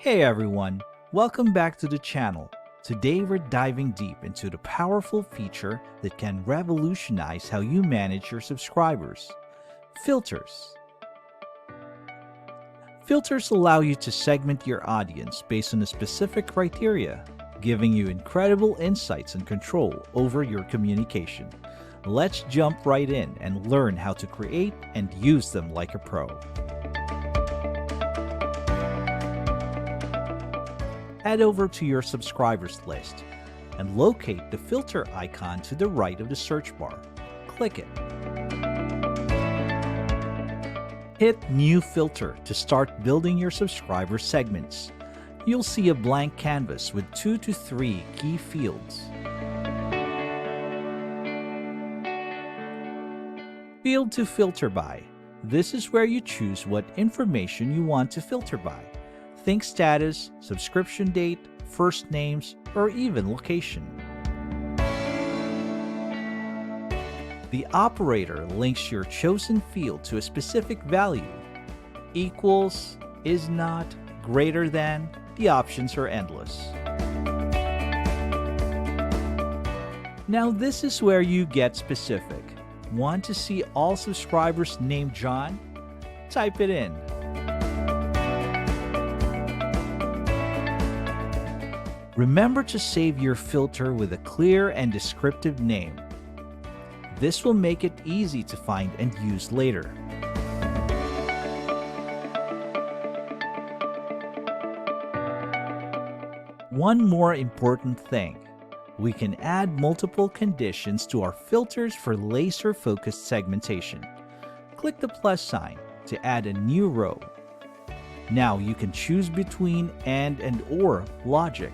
Hey everyone, welcome back to the channel. Today we're diving deep into the powerful feature that can revolutionize how you manage your subscribers. Filters. Filters allow you to segment your audience based on a specific criteria, giving you incredible insights and control over your communication. Let's jump right in and learn how to create and use them like a pro. Head over to your subscribers list and locate the filter icon to the right of the search bar. Click it. Hit New Filter to start building your subscriber segments. You'll see a blank canvas with 2 to 3 key fields. Field to filter by. This is where you choose what information you want to filter by. Think status, subscription date, first names, or even location. The operator links your chosen field to a specific value. Equals, is not, greater than, the options are endless. Now this is where you get specific. Want to see all subscribers named John? Type it in. Remember to save your filter with a clear and descriptive name. This will make it easy to find and use later. One more important thing. We can add multiple conditions to our filters for laser-focused segmentation. Click the plus sign to add a new row. Now you can choose between and or logic.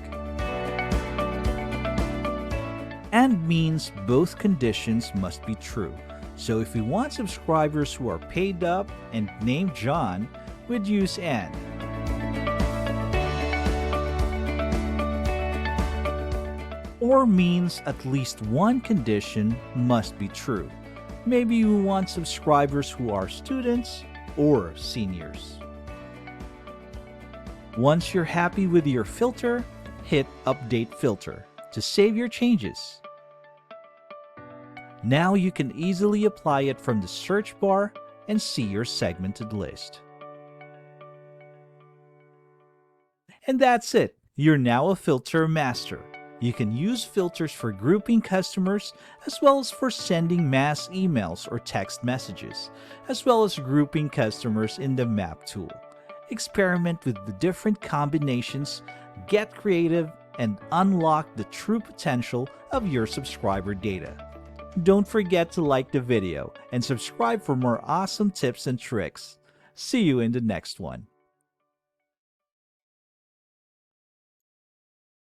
And means both conditions must be true. So if we want subscribers who are paid up and named John, we'd use and. Or means at least one condition must be true. Maybe you want subscribers who are students or seniors. Once you're happy with your filter, hit Update Filter to save your changes. Now you can easily apply it from the search bar and see your segmented list. And that's it. You're now a filter master. You can use filters for grouping customers as well as for sending mass emails or text messages, as well as grouping customers in the map tool. Experiment with the different combinations, get creative, and unlock the true potential of your subscriber data. Don't forget to like the video and subscribe for more awesome tips and tricks. See you in the next one.